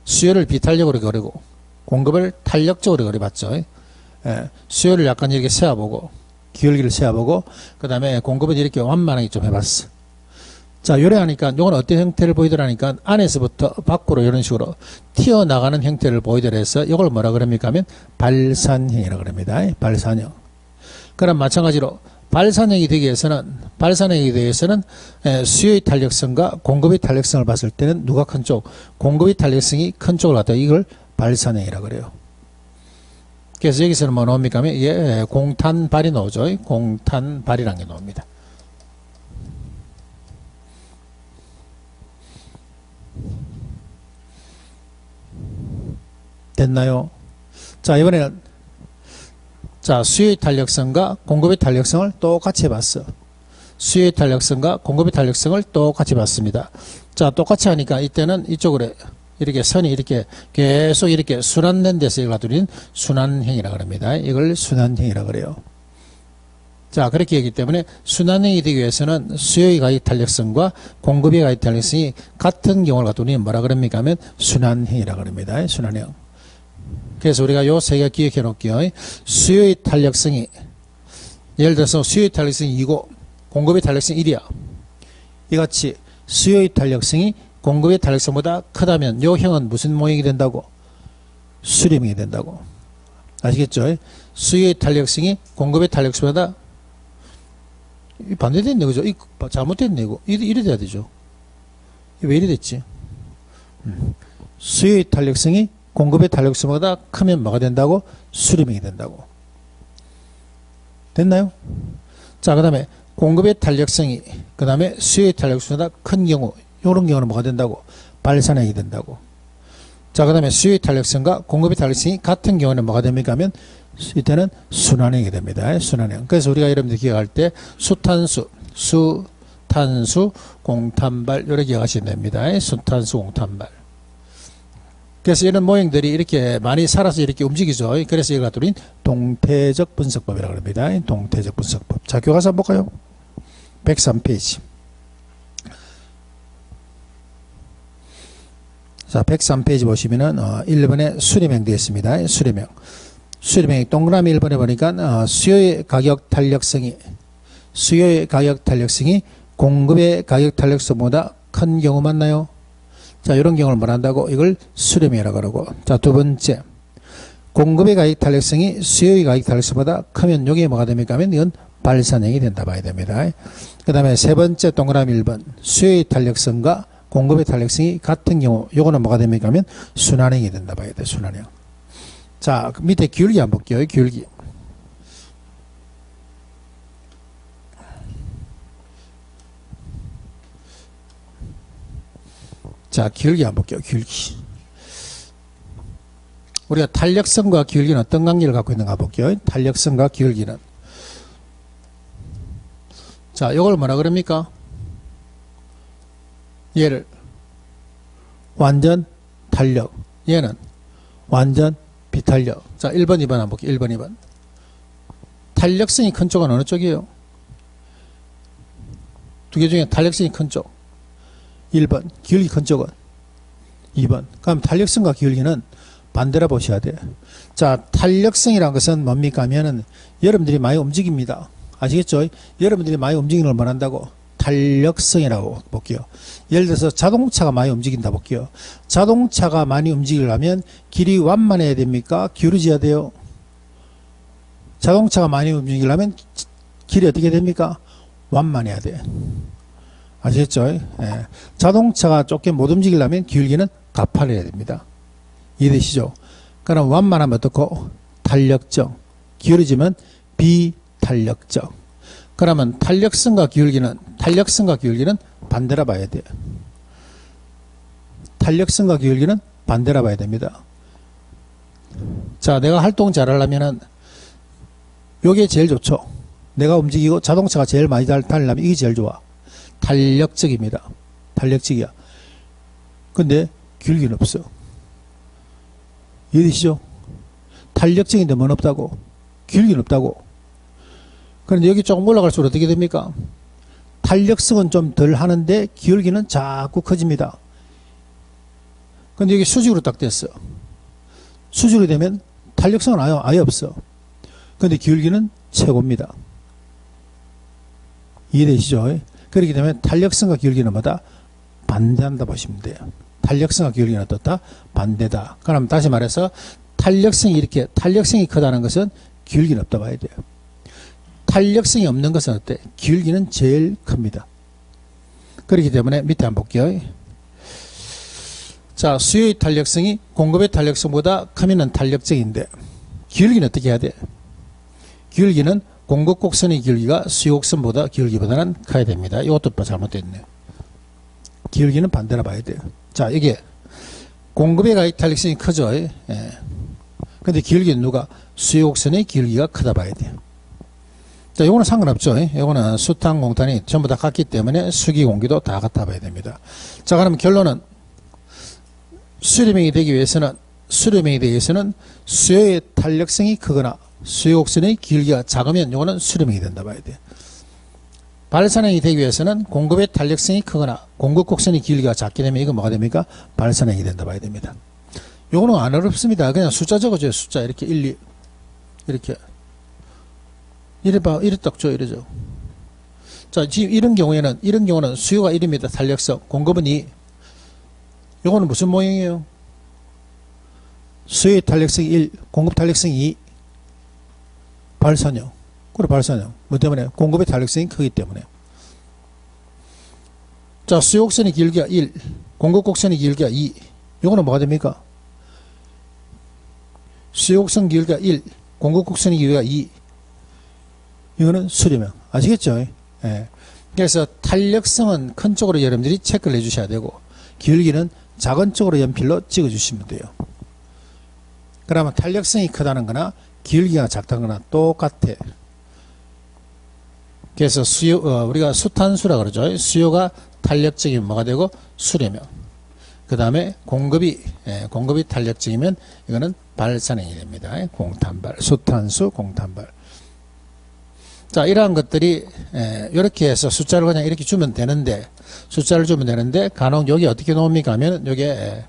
수요를 비탄력으로 그리고 공급을 탄력적으로 그려봤죠. 수요를 약간 이렇게 세어보고, 기울기를 세어보고, 그 다음에 공급은 이렇게 완만하게 좀 해봤어. 자, 요래 하니까, 요건 어떤 형태를 보이더라니까, 안에서부터 밖으로 이런 식으로 튀어나가는 형태를 보이더라 해서, 이걸 뭐라 그럽니까 하면, 발산형이라고 그럽니다. 발산형. 그럼 마찬가지로, 발산형이 되기 위해서는, 수요의 탄력성과 공급의 탄력성을 봤을 때는 누가 큰 쪽? 공급의 탄력성이 큰 쪽을 갖다 이걸 발산형이라고 그래요. 그래서 여기서는 뭐 나옵니까 하면, 공탄발이 나오죠. 공탄발이라는 게 나옵니다. 됐나요? 자, 이번에는 수요의 탄력성과 공급의 탄력성을 똑같이 해봤어. 수요의 탄력성과 공급의 탄력성을 똑같이 봤습니다. 자, 똑같이 하니까 이때는 이쪽으로 이렇게 선이 이렇게 계속 이렇게 순환된 데서 이걸 갖다 순환형이라고 합니다. 이걸 순환형이라고 그래요. 자, 그렇게 하기 때문에 순환형이 되기 위해서는 수요의 가격 탄력성과 공급의 가격 탄력성이 같은 경우를 갖다 뭐라 그럽니까 하면 순환형이라고 합니다. 순환형. 그래서 우리가 요 세 개 기억해 놓을게요. 수요의 탄력성이, 예를 들어서 수요의 탄력성이 2고 공급의 탄력성이 1이야. 이같이 수요의 탄력성이 공급의 탄력성보다 크다면 요 형은 무슨 모형이 된다고? 수렴형이 된다고. 아시겠죠? 수요의 탄력성이 공급의 탄력성보다 반대됐네, 그죠? 잘못됐네, 이거. 이래 돼야 되죠. 왜 이래 됐지? 수요의 탄력성이 공급의 탄력성보다 크면 뭐가 된다고? 수렴형이 된다고. 됐나요? 자, 그 다음에 공급의 탄력성이 그 다음에 수요의 탄력성보다 큰 경우, 이런 경우는 뭐가 된다고? 발산형이 된다고. 자, 그 다음에 수요의 탄력성과 공급의 탄력성이 같은 경우는 뭐가 됩니까 하면 이때는 순환형이 됩니다. 순환형. 그래서 우리가 여러분들 기억할 때 수탄수, 공탄발 이렇게 기억하시면 됩니다. 수탄수, 공탄발. 그래서 이런 모형들이 이렇게 많이 살아서 이렇게 움직이죠. 그래서 이걸 갖다 우린 동태적 분석법이라고 합니다. 동태적 분석법. 자, 교과서 한번 볼까요? 103페이지. 자, 103페이지 보시면은 1번에 수렴형 되어 있습니다. 수렴형. 수렴형이 동그라미 1번에 보니까 수요의 가격 탄력성이 공급의 가격 탄력성보다 큰 경우 맞나요? 자, 이런 경우를 뭘 한다고? 이걸 수렴형이라고 그러고. 자, 두 번째. 공급의 가격 탄력성이 수요의 가격 탄력성보다 크면 여기에 뭐가 됩니까 하면 이건 발산형이 된다 봐야 됩니다. 그 다음에 세 번째 동그라미 1번. 수요의 탄력성과 공급의 탄력성이 같은 경우, 요거는 뭐가 됩니까 하면 순환형이 된다 봐야 돼, 순환형. 자, 밑에 기울기 한번 볼게요, 기울기. 자, 기울기 한번 볼게요, 기울기. 우리가 탄력성과 기울기는 어떤 관계를 갖고 있는가 볼게요. 탄력성과 기울기는. 자, 요걸 뭐라 그럽니까? 얘를 완전 탄력, 얘는 완전 비탄력. 자, 1번, 2번 한번 볼게요. 1번, 2번. 탄력성이 큰 쪽은 어느 쪽이에요? 두 개 중에 탄력성이 큰 쪽 1번, 기울기 큰 쪽은 2번. 그럼 탄력성과 기울기는 반대라 보셔야 돼요. 자, 탄력성이라는 것은 뭡니까 하면은 여러분들이 많이 움직입니다. 아시겠죠? 여러분들이 많이 움직이는 걸 말한다고 탄력성이라고 볼게요. 예를 들어서 자동차가 많이 움직인다 볼게요. 자동차가 많이 움직이려면 길이 완만해야 됩니까? 기울어져야 돼요. 자동차가 많이 움직이려면 길이 어떻게 됩니까? 완만해야 돼. 아시겠죠? 예. 자동차가 좁게 못 움직이려면 기울기는 가파르해야 됩니다. 이해되시죠? 그럼 완만하면 어떻고? 탄력적. 기울어지면 비탄력적. 그러면 탄력성과 기울기는 반대라 봐야 돼요. 탄력성과 기울기는 반대라 봐야 됩니다. 자, 내가 활동 잘하려면은 요게 제일 좋죠. 내가 움직이고 자동차가 제일 많이 달리려면 이게 제일 좋아. 탄력적입니다. 탄력적이야. 근데 기울기는 없어. 이해되시죠? 탄력적인데 뭔 없다고? 기울기는 없다고. 그런데 여기 조금 올라갈수록 어떻게 됩니까? 탄력성은 좀 덜 하는데 기울기는 자꾸 커집니다. 근데 여기 수직으로 딱 됐어. 수직으로 되면 탄력성은 아예 없어. 근데 기울기는 최고입니다. 이해되시죠? 그렇기 때문에 탄력성과 기울기는 뭐다? 반대한다 보시면 돼요. 탄력성과 기울기는 어떻다? 반대다. 그럼 다시 말해서 탄력성이 크다는 것은 기울기는 없다 봐야 돼요. 탄력성이 없는 것은 어때? 기울기는 제일 큽니다. 그렇기 때문에 밑에 한번 볼게요. 자, 수요의 탄력성이 공급의 탄력성보다 크면은 탄력적인데 기울기는 어떻게 해야 돼? 기울기는 공급 곡선의 기울기가 수요 곡선보다 기울기보다는 커야 됩니다. 이것도 잘못됐네요. 기울기는 반대로 봐야 돼요. 자, 이게 공급의 가격 탄력성이 크죠. 예. 근데 기울기는 누가? 수요 곡선의 기울기가 크다 봐야 돼요. 자, 요거는 상관없죠. 요거는 수탄, 공탄이 전부 다 같기 때문에 수기, 공기도 다 같아 봐야 됩니다. 자, 그러면 결론은 수렴형이 되기 위해서는 수요의 탄력성이 크거나 수요 곡선의 기울기가 작으면 요거는 수렴형이 된다 봐야 돼요. 발산형이 되기 위해서는 공급의 탄력성이 크거나 공급 곡선의 기울기가 작게 되면 이건 뭐가 됩니까? 발산형이 된다 봐야 됩니다. 요거는 안 어렵습니다. 그냥 숫자 적어줘요. 숫자 이렇게 1, 2 이렇게 이래 딱 줘, 이러죠. 자, 지금 이런 경우는 수요가 1입니다. 탄력성. 공급은 2. 요거는 무슨 모형이에요? 수요의 탄력성 1, 공급 탄력성 2, 발산형. 그래, 발산형. 뭐 때문에? 공급의 탄력성이 크기 때문에. 자, 수요 곡선의 길기가 1, 공급 곡선의 길기가 2. 요거는 뭐가 됩니까? 수요 곡선 길이가 1, 공급 곡선의 길이가 2. 이거는 수렴형. 아시겠죠? 예. 그래서 탄력성은 큰 쪽으로 여러분들이 체크를 해주셔야 되고, 길기는 작은 쪽으로 연필로 찍어주시면 돼요. 그러면 탄력성이 크다는 거나 길기가 작다는 거나 똑같아. 그래서 우리가 수탄수라 그러죠. 수요가 탄력적이면 뭐가 되고? 수렴형. 그 다음에 공급이 탄력적이면 이거는 발산형이 됩니다. 공탄발, 수탄수, 공탄발. 자, 이러한 것들이 이렇게 해서 숫자를 그냥 이렇게 주면 되는데, 간혹 여기 어떻게 나옵니까 하면 여기에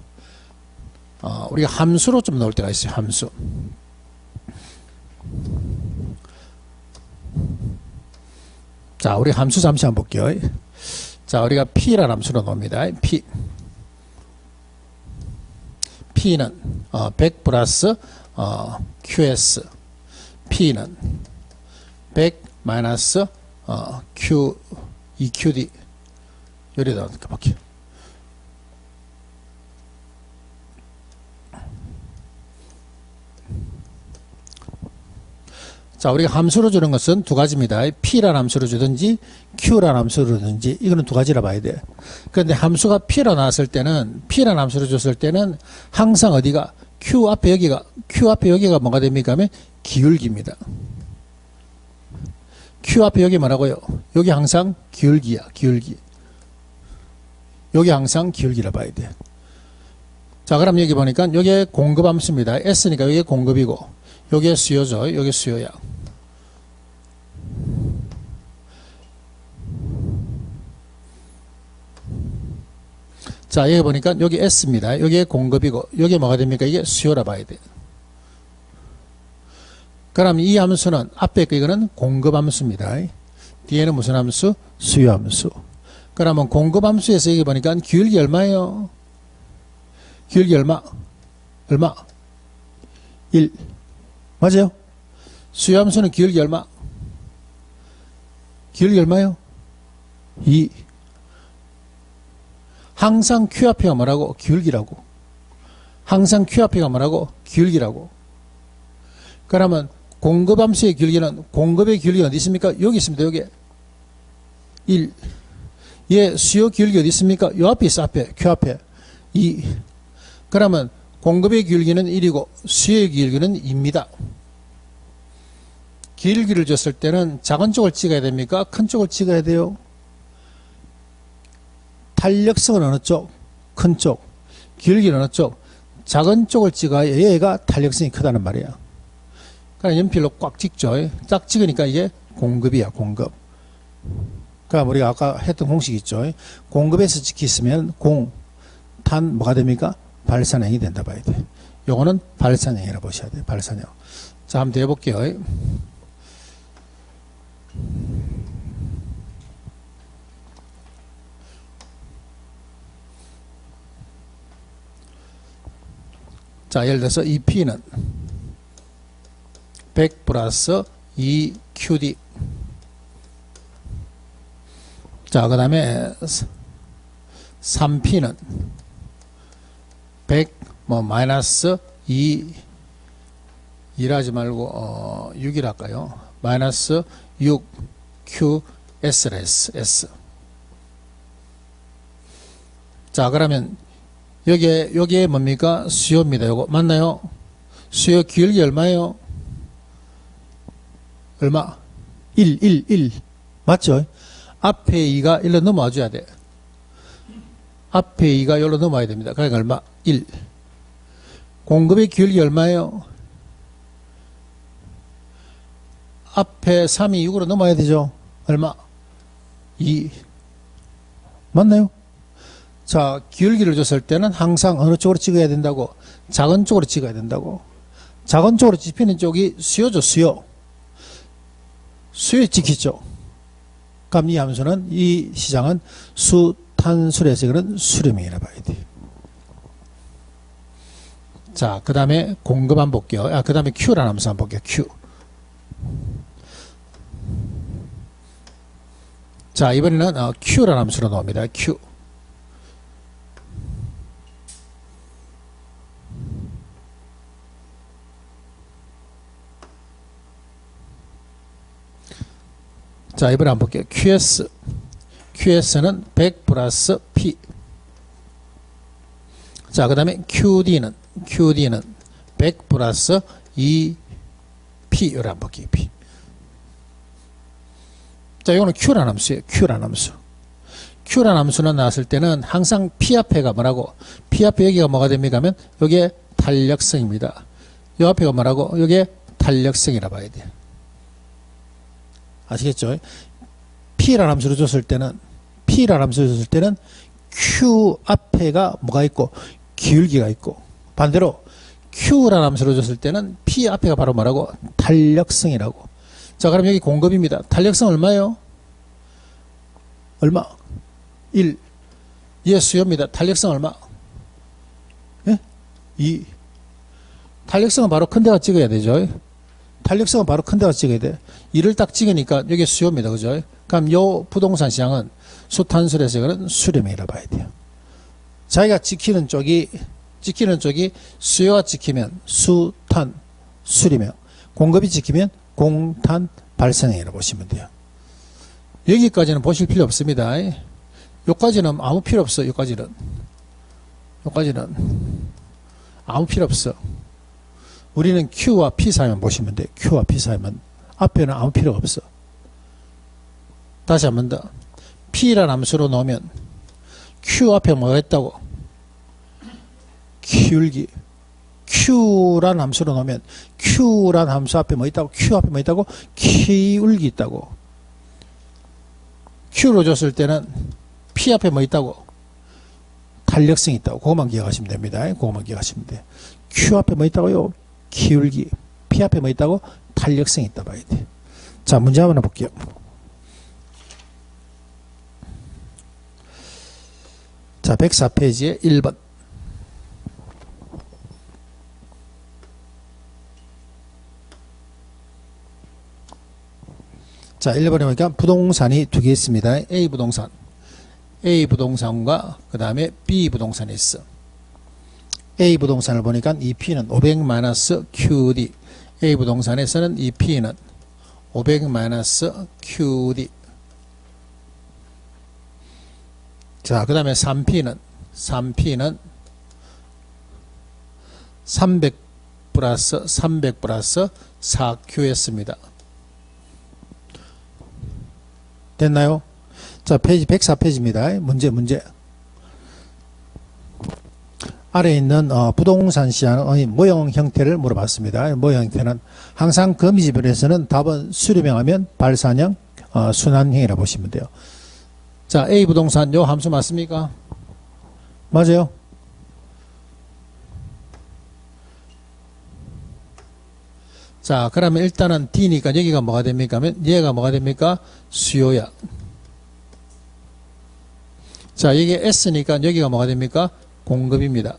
우리가 함수로 좀 넣을 때가 있어요. 함수. 자, 우리 함수 잠시 한번 볼게요. 자, 우리가 P라는 함수로 넣습니다. P는 100 플러스 QS. P는 100 마이너스 Q 2QD. 여기다 볼게요. 자, 우리가 함수로 주는 것은 두 가지입니다. P라는 함수로 주든지 Q라는 함수로 주든지, 이거는 두 가지라 봐야 돼. 그런데 함수가 P로 나왔을 때는, P라는 함수로 줬을 때는 항상 어디가 Q 앞에 여기가 뭐가 됩니까 하면 기울기입니다. Q 앞에 여기 뭐라고요? 여기 항상 기울기야, 기울기. 여기 항상 기울기라 봐야 돼. 자, 그럼 여기 보니까 여기에 공급 함수입니다. S니까 여기 공급이고, 여기에 수요죠. 여기 수요야. 자, 여기 보니까 여기 S입니다. 여기에 공급이고, 여기 뭐가 됩니까? 이게 수요라 봐야 돼. 그럼 이 함수는 앞에 거 이거는 공급 함수입니다. 뒤에는 무슨 함수? 수요 함수. 그러면 공급 함수에서 여기 보니까 기울기 얼마예요? 기울기 얼마? 1. 맞아요? 수요 함수는 기울기 얼마? 기울기 얼마요? 2. 항상 Q 앞에가 뭐라고? 기울기라고. 항상 Q 앞에가 뭐라고? 기울기라고. 그러면 공급함수의 기울기는, 공급의 기울기 어디 있습니까? 여기 있습니다. 여기 1. 얘 수요 기울기 어디 있습니까? 요 앞에 있어. 앞에 Q 앞에 2. 그러면 공급의 기울기는 1이고 수요의 기울기는 2입니다. 기울기를 줬을 때는 작은 쪽을 찍어야 됩니까? 큰 쪽을 찍어야 돼요? 탄력성은 어느 쪽? 큰 쪽. 기울기는 어느 쪽? 작은 쪽을 찍어야 얘가 탄력성이 크다는 말이야. 그러니까 연필로 꽉 찍죠. 딱 찍으니까 이게 공급이야, 공급. 그러니까 우리가 아까 했던 공식 있죠. 공급에서 찍히 있으면 탄 뭐가 됩니까? 발산형이 된다 봐야 돼. 요거는 발산형이라고 보셔야 돼요. 발산형. 자, 한번 더 해볼게요. 자, 예를 들어서 이 P는 100 플러스 2QD. 자, 그 다음에 3P는 100 마이너스 2하지 말고 6이라 할까요? 마이너스 6QS라 했어. S. 자, 그러면 여기에 뭡니까? 수요입니다. 요거 맞나요? 수요 기울기 얼마예요? 얼마? 1. 맞죠? 앞에 2가 1로 넘어와 줘야 돼. 앞에 2가 1로 넘어와야 됩니다. 그러니까 얼마? 1. 공급의 기울기 얼마예요? 앞에 3이 6으로 넘어야 되죠? 얼마? 2. 맞나요? 자, 기울기를 줬을 때는 항상 어느 쪽으로 찍어야 된다고? 작은 쪽으로 찍어야 된다고. 작은 쪽으로 찍히는 쪽이 수요죠, 수요. 수요에 찍히죠. 그럼 이 함수는, 이 시장은 수탄수에서 이거는 수렴형이라 봐야 돼. 자, 그 다음에 공급 한번 볼게요. 그 다음에 Q라는 함수 한번 볼게요. Q. 자, 이번에는 Q라는 함수로 나옵니다. Q. 자, 이번에 한번 볼게요. QS. QS는 100 플러스 P. 자, 그 다음에 QD는 100 플러스 2P. 요를 한번 볼게요. P. 자, 이거는 Q라는 함수예요. Q라는 함수. Q라는 함수는 나왔을 때는 항상 P 앞에가 뭐라고? P 앞에 여기가 뭐가 됩니까? 하면 여기에 탄력성입니다. 이 앞에가 뭐라고? 여기에 탄력성이라 봐야 돼요. 아시겠죠? P라는 함수를 줬을 때는 Q 앞에가 뭐가 있고 기울기가 있고, 반대로 Q라는 함수를 줬을 때는 P 앞에가 바로 뭐라고? 탄력성이라고. 자, 그럼 여기 공급입니다. 탄력성 얼마예요? 얼마? 1. 얘 수요입니다. 탄력성 얼마? 예? 2. 탄력성은 바로 큰 데가 찍어야 되죠. 탄력성은 바로 큰 데가 찍어야 돼. 2를 딱 찍으니까 여기 수요입니다. 그죠? 그럼 요 부동산 시장은 수탄술에서 그런 수렴이라 봐야 돼요. 자기가 지키는 쪽이 수요가 지키면 수탄, 수렴형. 공급이 지키면 공탄, 발생형이라고 보시면 돼요. 여기까지는 보실 필요 없습니다. 여기까지는 아무 필요 없어. 여기까지는 아무 필요 없어. 우리는 Q와 P 사이만 보시면 돼요. Q와 P 사이만. 앞에는 아무 필요가 없어. 다시 한 번 더. P라는 함수로 넣으면 Q 앞에 뭐가 있다고? 기울기. Q라는 함수로 넣으면 Q라는 함수 앞에 뭐 있다고? Q 앞에 뭐 있다고? 기울기 있다고. Q로 줬을 때는 P 앞에 뭐 있다고? 탄력성이 있다고. 그것만 기억하시면 됩니다. 그것만 기억하시면 돼요. Q 앞에 뭐 있다고요? 기울기. P 앞에 뭐 있다고? 탄력성이 있다 봐야 돼요. 자, 문제 한번 볼게요. 자, 104페이지에 1번. 자, 1번에 보니까 부동산이 두 개 있습니다. A 부동산과 그 다음에 B 부동산이 있어. A 부동산을 보니까 이 P는 500-QD. A 부동산에서는 이 P는 500-QD. 자, 그 다음에 3P는 300 플러스 4QS입니다. 됐나요? 자, 페이지 104페이지입니다. 문제. 아래에 있는 부동산 시장의 모형 형태를 물어봤습니다. 모형 형태는 항상 거미지변에서는 답은 수렴형 하면 발산형, 순환형이라고 보시면 돼요. 자, A 부동산 요 함수 맞습니까? 맞아요? 자, 그러면 일단은 D니까 여기가 뭐가 됩니까? 하면 얘가 뭐가 됩니까? 수요야. 자, 이게 S니까 여기가 뭐가 됩니까? 공급입니다.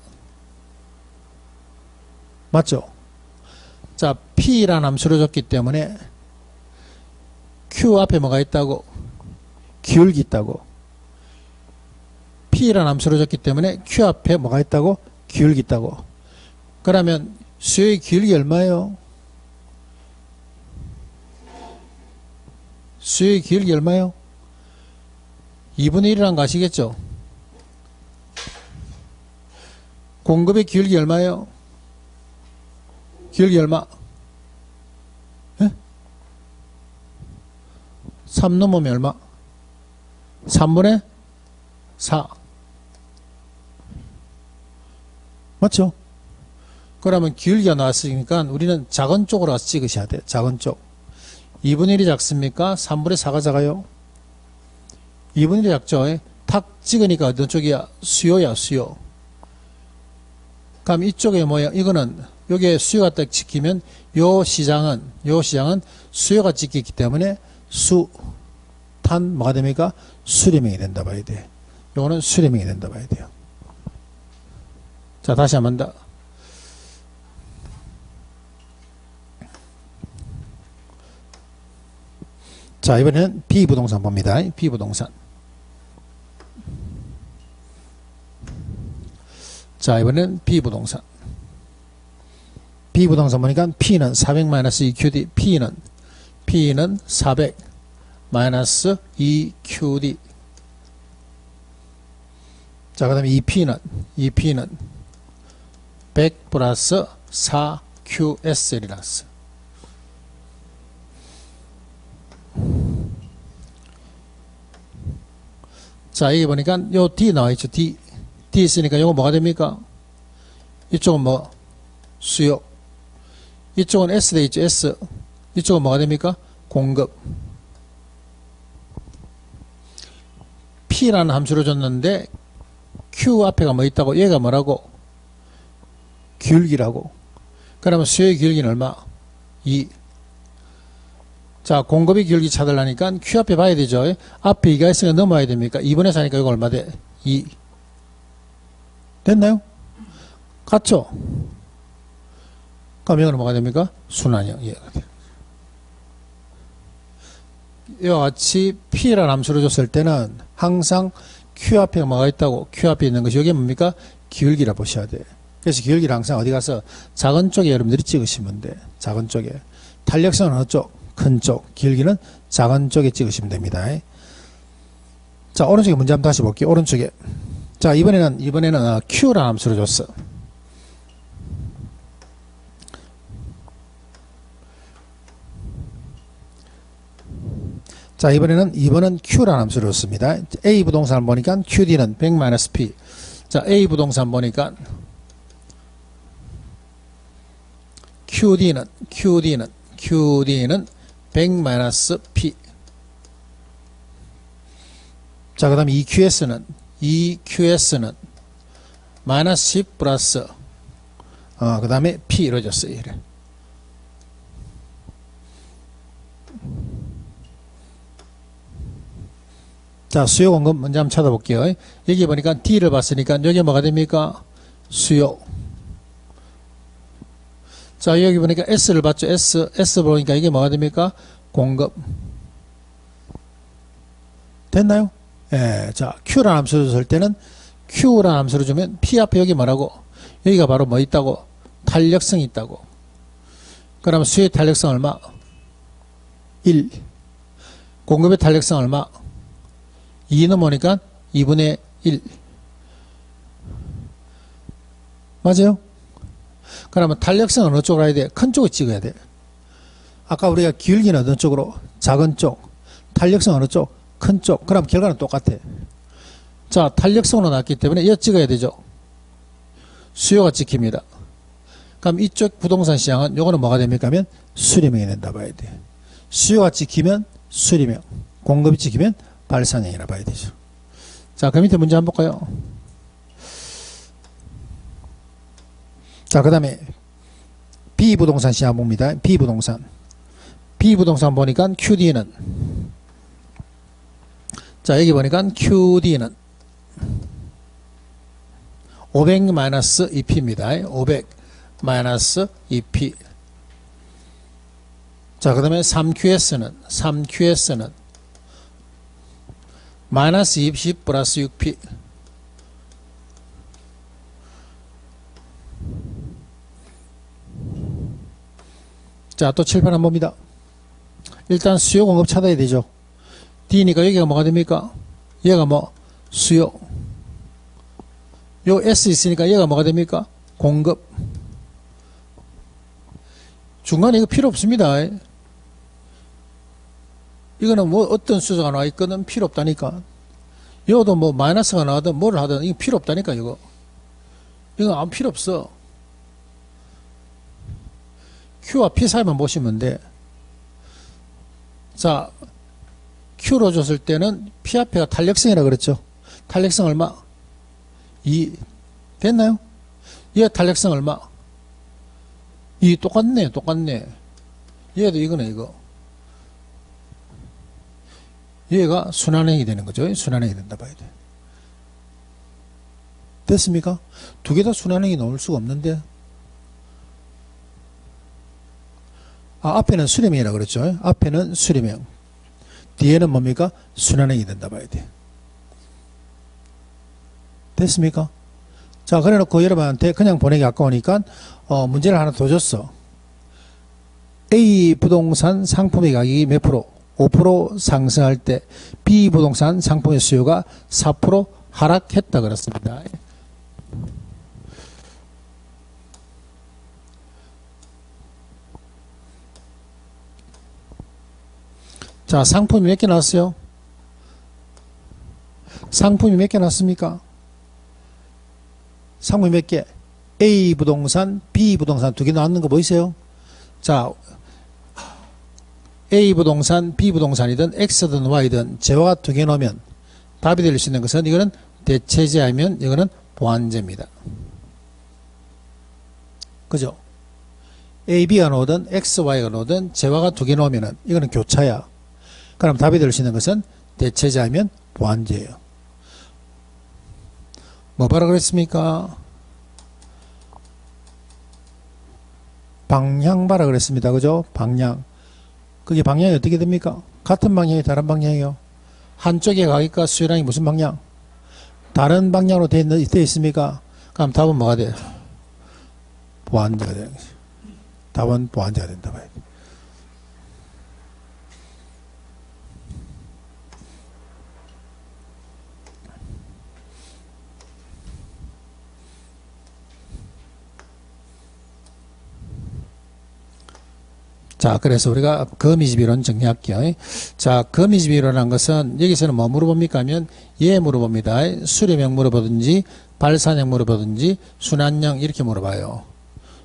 맞죠? 자, P라는 함수를 줬기 때문에 Q 앞에 뭐가 있다고? 기울기 있다고. P라는 함수를 줬기 때문에 Q 앞에 뭐가 있다고? 기울기 있다고. 그러면 수요의 기울기 얼마예요? 수요의 기울기 얼마예요? 2분의 1이란 거 아시겠죠? 공급의 기울기 얼마예요? 기울기 얼마? 3 넘으면 얼마? 3분의 4. 맞죠? 그러면 기울기가 나왔으니까 우리는 작은 쪽으로 가서 찍으셔야 돼요. 작은 쪽. 2분의 1이 작습니까? 3분의 4가 작아요? 2분의 1이 작죠? 탁 찍으니까 어떤 쪽이야? 수요야, 수요. 그럼 이쪽에 뭐야? 이거는 여기에 수요가 딱 찍히면 요 시장은 수요가 찍히기 때문에 수탄 뭐가 됩니까? 수렴형이 된다 봐야 돼. 요거는 수렴형이 된다 봐야 돼요. 자, 다시 한번 더. 자, 이번에는 B부동산 봅니다. B부동산. 자, 이번에는 B부동산. B부동산 보니까 P는 400-2QD, P는 400-2QD. 자, 그 다음에 EP는 100 플러스 4QSL이 나왔어. 자, 여기 보니까 요 D 나와있죠. D 있으니까 요거 뭐가 됩니까? 이쪽은 뭐? 수요. 이쪽은 S 돼 있죠. S. 이쪽은 뭐가 됩니까? 공급. P라는 함수를 줬는데 Q 앞에가 뭐 있다고? 얘가 뭐라고? 기울기라고. 그러면 수요의 기울기는 얼마? 2. 자, 공급의 기울기 찾으려니까 Q 앞에 봐야 되죠. 앞에 2가 있으니까 넘어야 됩니까? 2분의 4니까 이거 얼마 돼? 2. 됐나요? 같죠? 그럼 이거는 뭐가 됩니까? 순환형 이해가 돼요. 이와 같이 P라는 함수를 줬을 때는 항상 Q 앞에 뭐가 있다고? Q 앞에 있는 것이 여기 뭡니까? 기울기라 보셔야 돼요. 그래서 기울기를 항상 어디 가서 작은 쪽에 여러분들이 찍으시면 돼. 작은 쪽에. 탄력성은 어느 쪽? 큰 쪽. 기울기는 작은 쪽에 찍으시면 됩니다. 자, 오른쪽에 문제 한번 다시 볼게요. 오른쪽에. 자, 이번에는 Q라는 함수를 줬어. 자, 이번은 Q라는 함수를 줬습니다. A 부동산을 보니까 QD는 100-P. 자, A 부동산 보니까 QD는 100-P. 자, 그 다음에 EQS는 마이너스 10 플러스 그 다음에 P 이루어졌어요. 이래. 자, 수요 공급 먼저 한번 찾아볼게요. 여기 보니까 D를 봤으니까 여기 뭐가 됩니까? 수요. 자, 여기 보니까 S를 봤죠. S 보니까 이게 뭐가 됩니까? 공급. 됐나요? 예. 자, Q라는 함수를 줬을 때는 Q라는 함수를 주면 P 앞에 여기 뭐라고? 여기가 바로 뭐 있다고? 탄력성이 있다고. 그러면 수요의 탄력성 얼마? 1. 공급의 탄력성 얼마? 2 넘어오니까 2분의 1. 맞아요? 그러면 탄력성은 어느 쪽으로 해야 돼? 큰 쪽을 찍어야 돼. 아까 우리가 기울기는 어느 쪽으로? 작은 쪽. 탄력성 어느 쪽? 큰 쪽. 그럼 결과는 똑같아. 자, 탄력성으로 나왔기 때문에 이거 찍어야 되죠. 수요가 찍힙니다. 그럼 이쪽 부동산 시장은 요거는 뭐가 됩니까? 하면 수렴형이 된다 봐야 돼. 수요가 찍히면 수렴형. 공급이 찍히면 발산형이라 봐야 되죠. 자, 그 밑에 문제 한번 볼까요? 자, 그 다음에 B부동산 시장 봅니다. B부동산 보니까 QD는 자, 여기 보니까 QD는 500-2P입니다. 500-2P. 자, 그 다음에 3QS는 마이너스 20 플러스 6P. 자, 또 칠판 한번 봅니다. 일단 수요 공급 찾아야 되죠. D니까 여기가 뭐가 됩니까? 얘가 뭐? 수요. 요 S 있으니까 얘가 뭐가 됩니까? 공급. 중간에 이거 필요 없습니다. 이거는 뭐 어떤 수소가 나와 있거든 필요 없다니까. 이것도 뭐 마이너스가 나와든 뭘 하든 이거 필요 없다니까. 이거 아무 필요 없어. Q와 P 사이만 보시면 돼. 자, Q로 줬을 때는 P 앞에가 탄력성이라 그랬죠. 탄력성 얼마? 2. 됐나요? 얘 탄력성 얼마? 2. 똑같네. 얘도 이거네. 이거. 얘가 순환형이 되는 거죠. 순환형이 된다 봐야 돼. 됐습니까? 두 개 다 순환형이 나올 수가 없는데. 앞에는 수렴형이라 그랬죠. 앞에는 수렴형. 뒤에는 뭡니까? 순환행이 된다 봐야 돼. 됐습니까? 자, 그래 놓고 여러분한테 그냥 보내기 아까우니까 문제를 하나 더 줬어. A 부동산 상품의 가격이 몇 프로? 5% 상승할 때 B 부동산 상품의 수요가 4% 하락했다 그렇습니다. 자, 상품이 몇 개 나왔어요? 상품이 몇 개 나왔습니까? 상품이 몇 개? A 부동산, B 부동산 두 개 나왔는 거 보이세요? 자, A 부동산, B 부동산이든 X든 Y든 재화가 두 개 넣으면 답이 될 수 있는 것은 이거는 대체제하면 이거는 보완제입니다. 그죠? A, B가 나오든 X, Y가 나오든 재화가 두 개 나오면은 이거는 교차야. 그럼 답이 될 수 있는 것은 대체제하면 보완제예요. 뭐 바라 그랬습니까? 방향 바라 그랬습니다. 그죠? 방향. 그게 방향이 어떻게 됩니까? 같은 방향이 다른 방향이요. 한쪽에 가니까 수요량이 무슨 방향? 다른 방향으로 되어 있습니까? 그럼 답은 뭐가 돼요? 보완제가 되는 거죠. 답은 보완제가 된다 봐야 돼. 자, 그래서 우리가 거미집이론 정리할게요. 자, 거미집이론한 것은 여기서는 뭐 물어봅니까 하면 예 물어봅니다. 수렴형 물어보든지 발산형 물어보든지 순환형 이렇게 물어봐요.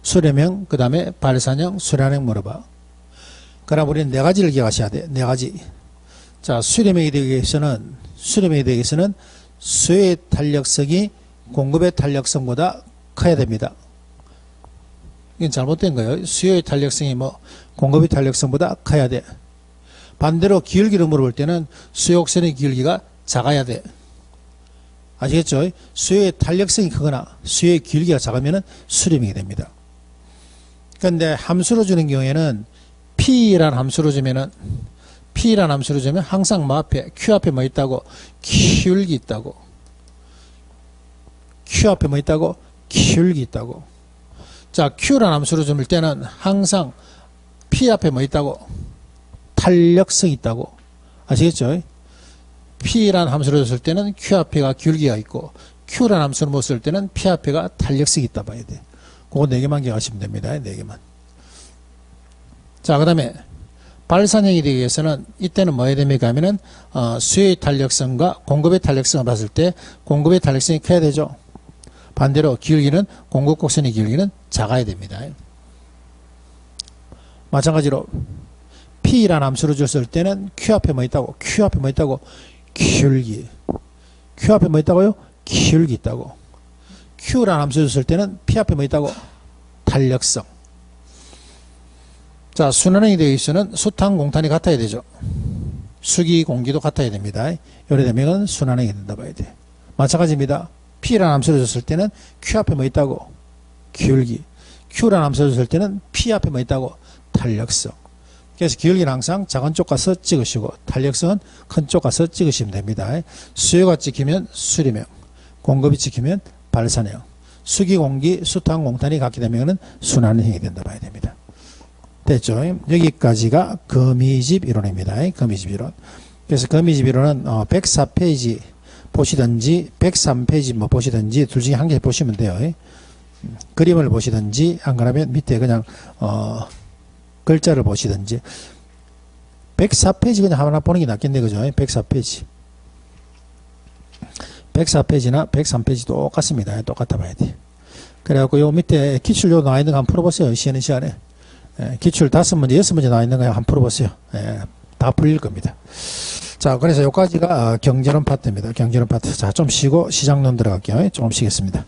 수렴형, 그 다음에 발산형, 순환형 물어봐. 그럼 우리는 네 가지를 기억하셔야 돼. 네 가지. 자, 수렴형에 대해서는 수요의 탄력성이 공급의 탄력성보다 커야 됩니다. 이건 잘못된 거예요. 수요의 탄력성이 공급의 탄력성보다 커야 돼. 반대로 기울기를 물어볼 때는 수요곡선의 기울기가 작아야 돼. 아시겠죠? 수요의 탄력성이 크거나 수요의 기울기가 작으면 수렴이 됩니다. 그런데 함수로 주는 경우에는 P라는 함수로 주면 항상 뭐 앞에 Q 앞에 뭐 있다고? 기울기 있다고. Q 앞에 뭐 있다고? 기울기 있다고. 자, Q라는 함수로 줄 때는 항상 P 앞에 뭐 있다고? 탄력성이 있다고. 아시겠죠? P라는 함수로 줬을 때는 Q 앞에가 기울기가 있고 Q라는 함수로 못 쓸 때는 P 앞에가 탄력성이 있다 봐야 돼. 그거 4개만 기억하시면 됩니다. 4개만. 자, 그 다음에 발산형이 되기 위해서는 이때는 뭐 해야 됩니까 하면은 수요의 탄력성과 공급의 탄력성을 봤을 때 공급의 탄력성이 커야 되죠. 반대로 기울기는 공급곡선의 기울기는 작아야 됩니다. 마찬가지로 P라는 함수로 줬을 때는 Q 앞에 뭐 있다고? Q 앞에 뭐 있다고? 기울기. Q 앞에 뭐 있다고요? 기울기 있다고. Q라는 함수 줬을 때는 P 앞에 뭐 있다고? 탄력성. 자, 순환형이 되어 있으면 수탄 공탄이 같아야 되죠. 수기 공기도 같아야 됩니다. 요래 되면 순환형이 된다 봐야 돼. 마찬가지입니다. P라는 함수를 줬을 때는 Q 앞에 뭐 있다고? 기울기. Q라는 함수를 줬을 때는 P 앞에 뭐 있다고? 탄력성. 그래서 기울기는 항상 작은 쪽 가서 찍으시고 탄력성은 큰 쪽 가서 찍으시면 됩니다. 수요가 찍히면 수렴형, 공급이 찍히면 발산형, 수기 공기, 수탄 공탄이 같게 되면 순환형이 된다 봐야 됩니다. 됐죠? 여기까지가 거미집 이론입니다. 거미집 이론. 그래서 거미집 이론은 104페이지 보시든지 103페이지 뭐 보시든지 둘 중에 한 개 보시면 돼요. 그림을 보시든지 안 그러면 밑에 그냥 글자를 보시든지 104페이지 그냥 하나 보는 게 낫겠네. 그죠? 104페이지 104페이지나 103페이지 똑같습니다. 똑같아 봐야 돼. 그래갖고 요 밑에 기출 요 나와 있는 거 한번 풀어보세요. 쉬는 시간에. 기출 5문제 6문제 나와 있는 거 한번 풀어보세요. 다 풀릴 겁니다. 자, 그래서 요까지가 경제론 파트입니다. 경제론 파트. 자, 좀 쉬고 시장론 들어갈게요. 조금 쉬겠습니다.